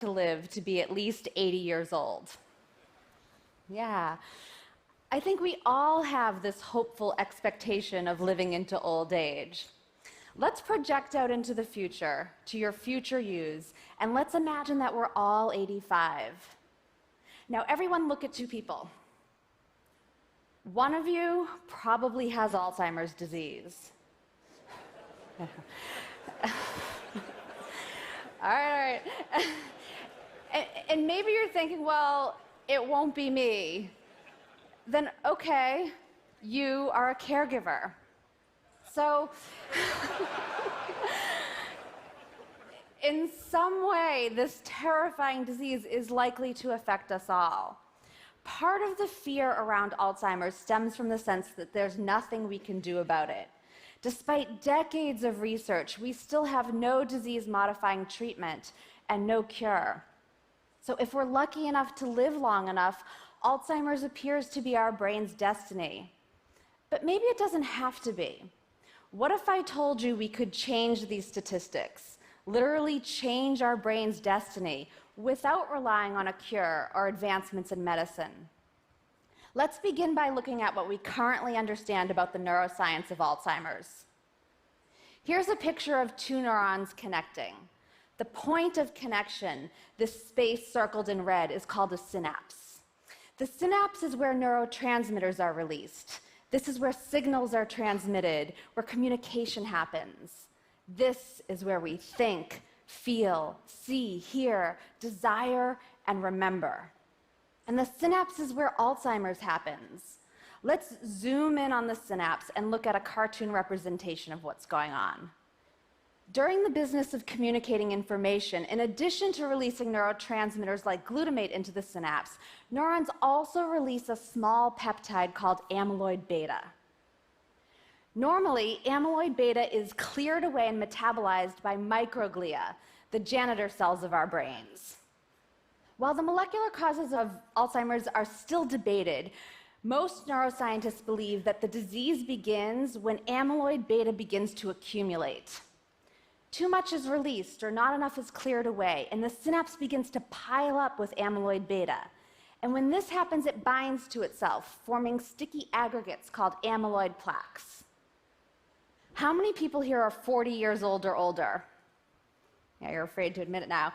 to live to be at least 80 years old. Yeah. I think we all have this hopeful expectation of living into old age. Let's project out into the future, to your future yous, and let's imagine that we're all 85. Now, everyone look at two people. One of you probably has Alzheimer's disease. All right. And maybe you're thinking, well, it won't be me. Then, okay, you are a caregiver. So, in some way, this terrifying disease is likely to affect us all. Part of the fear around Alzheimer's stems from the sense that there's nothing we can do about it. Despite decades of research, we still have no disease-modifying treatment and no cure. So if we're lucky enough to live long enough, Alzheimer's appears to be our brain's destiny. But maybe it doesn't have to be. What if I told you we could change these statistics, literally change our brain's destiny, without relying on a cure or advancements in medicine? Let's begin by looking at what we currently understand about the neuroscience of Alzheimer's. Here's a picture of two neurons connecting. The point of connection, this space circled in red, is called a synapse. The synapse is where neurotransmitters are released. This is where signals are transmitted, where communication happens. This is where we think, feel, see, hear, desire, and remember. And the synapse is where Alzheimer's happens. Let's zoom in on the synapse and look at a cartoon representation of what's going on. During the business of communicating information, in addition to releasing neurotransmitters like glutamate into the synapse, neurons also release a small peptide called amyloid beta. Normally, amyloid beta is cleared away and metabolized by microglia, the janitor cells of our brains. While the molecular causes of Alzheimer's are still debated, most neuroscientists believe that the disease begins when amyloid beta begins to accumulate. Too much is released or not enough is cleared away, and the synapse begins to pile up with amyloid beta. And when this happens, it binds to itself, forming sticky aggregates called amyloid plaques. How many people here are 40 years old or older? Yeah, you're afraid to admit it now.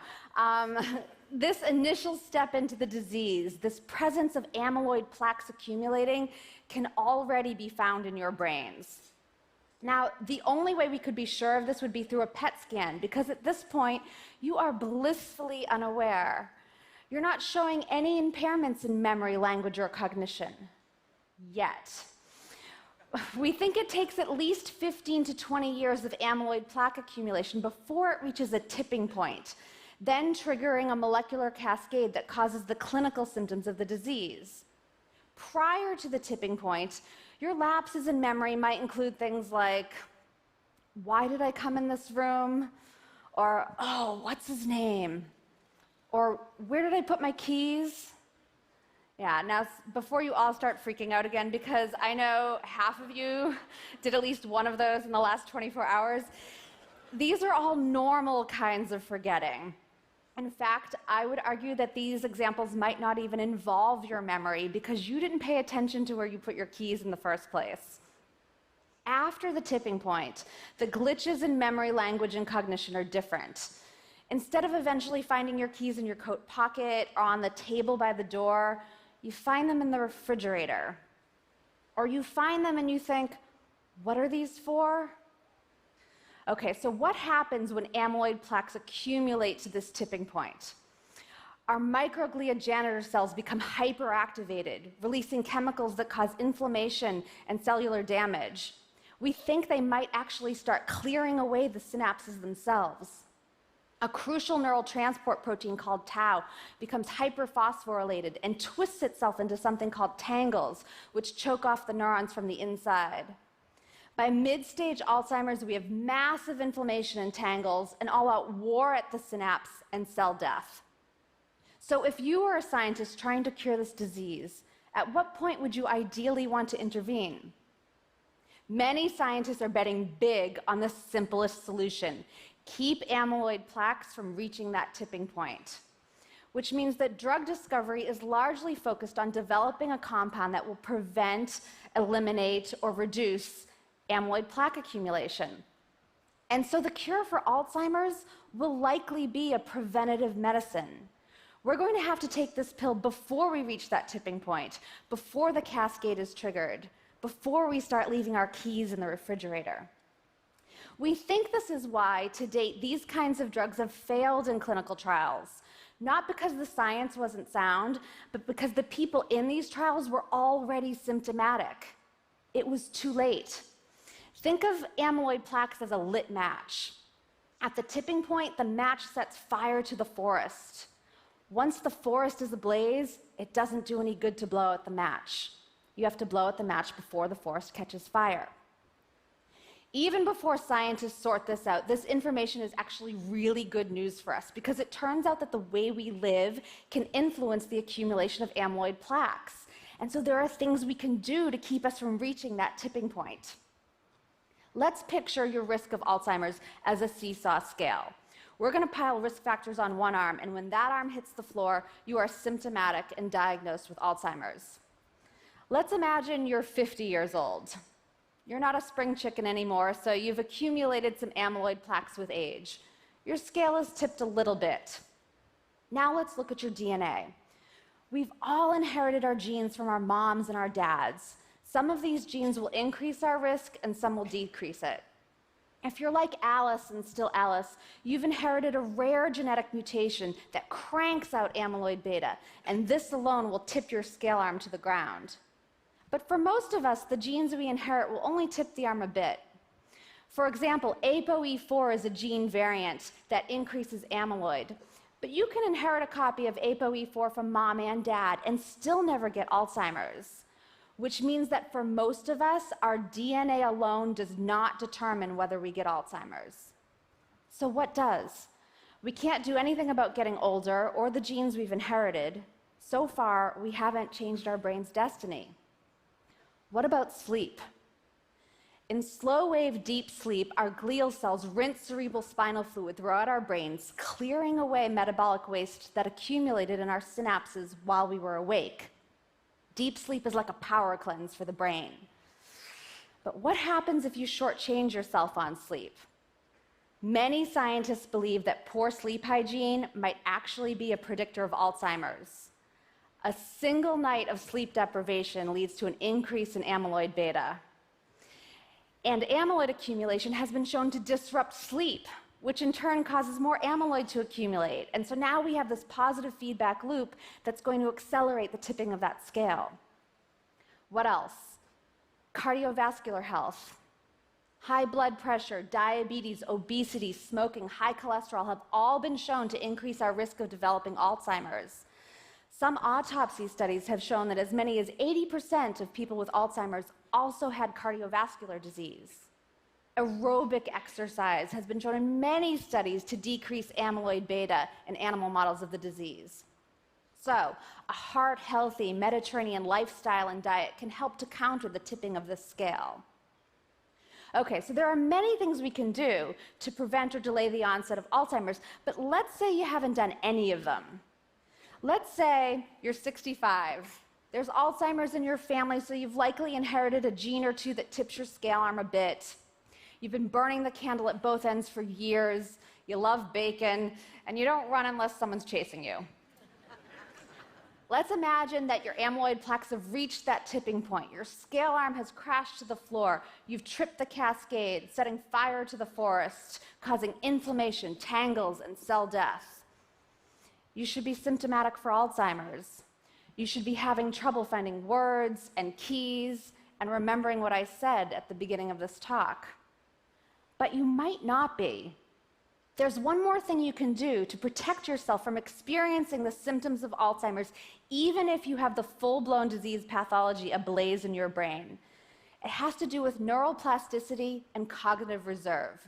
This initial step into the disease, this presence of amyloid plaques accumulating, can already be found in your brains. Now, the only way we could be sure of this would be through a PET scan, because at this point, you are blissfully unaware. You're not showing any impairments in memory, language, or cognition. Yet. We think it takes at least 15 to 20 years of amyloid plaque accumulation before it reaches a tipping point, then triggering a molecular cascade that causes the clinical symptoms of the disease. Prior to the tipping point, your lapses in memory might include things like, why did I come in this room? Or, oh, what's his name? Or, where did I put my keys? Yeah, now before you all start freaking out again, because I know half of you did at least one of those in the last 24 hours, these are all normal kinds of forgetting. In fact, I would argue that these examples might not even involve your memory because you didn't pay attention to where you put your keys in the first place. After the tipping point, the glitches in memory, language, and cognition are different. Instead of eventually finding your keys in your coat pocket or on the table by the door, you find them in the refrigerator. Or you find them and you think, what are these for? Okay, so what happens when amyloid plaques accumulate to this tipping point? Our microglia janitor cells become hyperactivated, releasing chemicals that cause inflammation and cellular damage. We think they might actually start clearing away the synapses themselves. A crucial neural transport protein called tau becomes hyperphosphorylated and twists itself into something called tangles, which choke off the neurons from the inside. By mid-stage Alzheimer's, we have massive inflammation in tangles, an all-out war at the synapse, and cell death. So if you were a scientist trying to cure this disease, at what point would you ideally want to intervene? Many scientists are betting big on the simplest solution: keep amyloid plaques from reaching that tipping point. which means that drug discovery is largely focused on developing a compound that will prevent, eliminate, or reduce amyloid plaque accumulation. And so the cure for Alzheimer's will likely be a preventative medicine. We're going to have to take this pill before we reach that tipping point, before the cascade is triggered, before we start leaving our keys in the refrigerator. We think this is why, to date, these kinds of drugs have failed in clinical trials, not because the science wasn't sound, but because the people in these trials were already symptomatic. It was too late. Think of amyloid plaques as a lit match. At the tipping point, the match sets fire to the forest. Once the forest is ablaze, it doesn't do any good to blow out the match. You have to blow out the match before the forest catches fire. Even before scientists sort this out, this information is actually really good news for us because it turns out that the way we live can influence the accumulation of amyloid plaques. And so there are things we can do to keep us from reaching that tipping point. Let's picture your risk of Alzheimer's as a seesaw scale. We're going to pile risk factors on one arm, and when that arm hits the floor, you are symptomatic and diagnosed with Alzheimer's. Let's imagine you're 50 years old. You're not a spring chicken anymore, so you've accumulated some amyloid plaques with age. Your scale is tipped a little bit. Now let's look at your DNA. We've all inherited our genes from our moms and our dads. Some of these genes will increase our risk, and some will decrease it. If you're like Alice and still Alice, you've inherited a rare genetic mutation that cranks out amyloid beta, and this alone will tip your scale arm to the ground. But for most of us, the genes we inherit will only tip the arm a bit. For example, ApoE4 is a gene variant that increases amyloid, but you can inherit a copy of ApoE4 from mom and dad and still never get Alzheimer's, which means that for most of us, our DNA alone does not determine whether we get Alzheimer's. So what does? We can't do anything about getting older or the genes we've inherited. So far, we haven't changed our brain's destiny. What about sleep? In slow-wave deep sleep, our glial cells rinse cerebral spinal fluid throughout our brains, clearing away metabolic waste that accumulated in our synapses while we were awake. Deep sleep is like a power cleanse for the brain. But what happens if you shortchange yourself on sleep? Many scientists believe that poor sleep hygiene might actually be a predictor of Alzheimer's. A single night of sleep deprivation leads to an increase in amyloid beta. And amyloid accumulation has been shown to disrupt sleep, which in turn causes more amyloid to accumulate. And so now we have this positive feedback loop that's going to accelerate the tipping of that scale. What else? Cardiovascular health. High blood pressure, diabetes, obesity, smoking, high cholesterol have all been shown to increase our risk of developing Alzheimer's. Some autopsy studies have shown that as many as 80% of people with Alzheimer's also had cardiovascular disease. Aerobic exercise has been shown in many studies to decrease amyloid beta in animal models of the disease. So, a heart-healthy Mediterranean lifestyle and diet can help to counter the tipping of this scale. Okay, so there are many things we can do to prevent or delay the onset of Alzheimer's, but let's say you haven't done any of them. Let's say you're 65. There's Alzheimer's in your family, so you've likely inherited a gene or two that tips your scale arm a bit. You've been burning the candle at both ends for years, you love bacon, and you don't run unless someone's chasing you. Let's imagine that your amyloid plaques have reached that tipping point. Your scale arm has crashed to the floor. You've tripped the cascade, setting fire to the forest, causing inflammation, tangles, and cell death. You should be symptomatic for Alzheimer's. You should be having trouble finding words and keys and remembering what I said at the beginning of this talk. But you might not be. There's one more thing you can do to protect yourself from experiencing the symptoms of Alzheimer's, even if you have the full-blown disease pathology ablaze in your brain. It has to do with neural plasticity and cognitive reserve.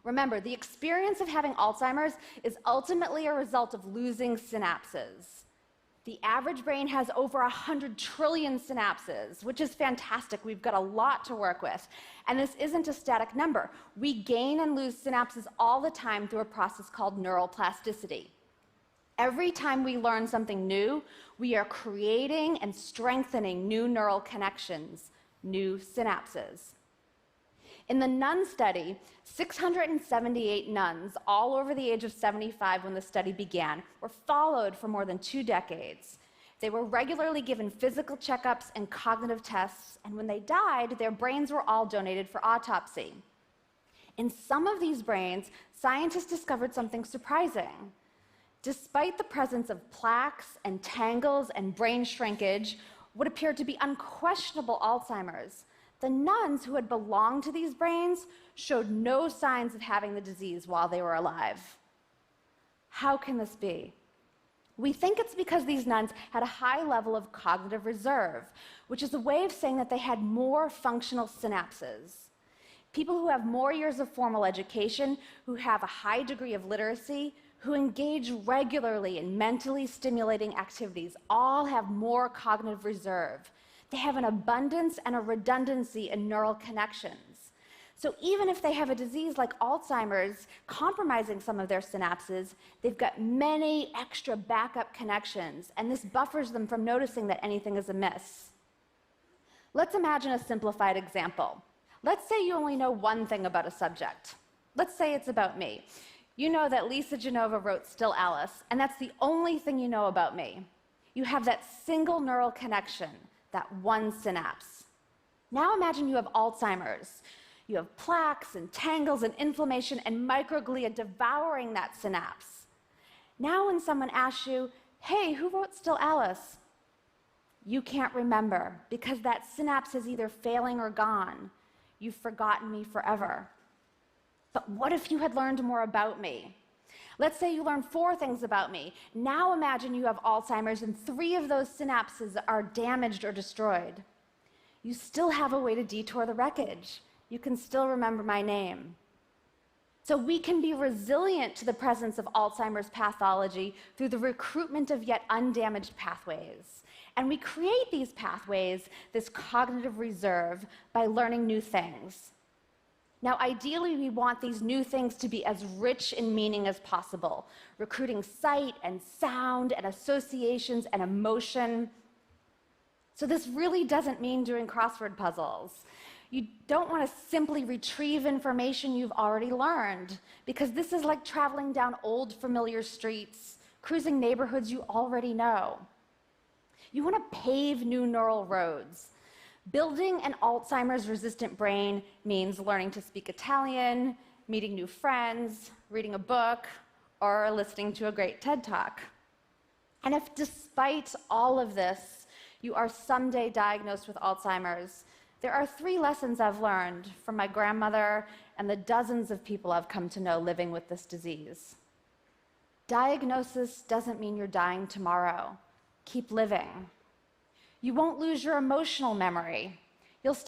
Remember, the experience of having Alzheimer's is ultimately a result of losing synapses. The average brain has over 100 trillion synapses, which is fantastic. We've got a lot to work with. And this isn't a static number. We gain and lose synapses all the time through a process called neural plasticity. Every time we learn something new, we are creating and strengthening new neural connections, new synapses. In the nun study, 678 nuns, all over the age of 75 when the study began, were followed for more than 2 decades. They were regularly given physical checkups and cognitive tests, and when they died, their brains were all donated for autopsy. In some of these brains, scientists discovered something surprising. Despite the presence of plaques and tangles and brain shrinkage, what appeared to be unquestionable Alzheimer's, the nuns who had belonged to these brains showed no signs of having the disease while they were alive. How can this be? We think it's because these nuns had a high level of cognitive reserve, which is a way of saying that they had more functional synapses. People who have more years of formal education, who have a high degree of literacy, who engage regularly in mentally stimulating activities, all have more cognitive reserve. They have an abundance and a redundancy in neural connections. So even if they have a disease like Alzheimer's compromising some of their synapses, they've got many extra backup connections, and this buffers them from noticing that anything is amiss. Let's imagine a simplified example. Let's say you only know one thing about a subject. Let's say it's about me. You know that Lisa Genova wrote Still Alice, and that's the only thing you know about me. You have that single neural connection, that one synapse. Now imagine you have Alzheimer's. You have plaques and tangles and inflammation and microglia devouring that synapse. Now when someone asks you, hey, who wrote Still Alice? You can't remember because that synapse is either failing or gone. You've forgotten me forever. But what if you had learned more about me? Let's say you learned 4 things about me. Now imagine you have Alzheimer's and 3 of those synapses are damaged or destroyed. You still have a way to detour the wreckage. You can still remember my name. So we can be resilient to the presence of Alzheimer's pathology through the recruitment of yet undamaged pathways. And we create these pathways, this cognitive reserve, by learning new things. Now, ideally, we want these new things to be as rich in meaning as possible, recruiting sight and sound and associations and emotion. So this really doesn't mean doing crossword puzzles. You don't want to simply retrieve information you've already learned, because this is like traveling down old familiar streets, cruising neighborhoods you already know. You want to pave new neural roads. Building an Alzheimer's-resistant brain means learning to speak Italian, meeting new friends, reading a book, or listening to a great TED Talk. And if despite all of this, you are someday diagnosed with Alzheimer's, there are 3 lessons I've learned from my grandmother and the dozens of people I've come to know living with this disease. Diagnosis doesn't mean you're dying tomorrow. Keep living. You won't lose your emotional memory. You'll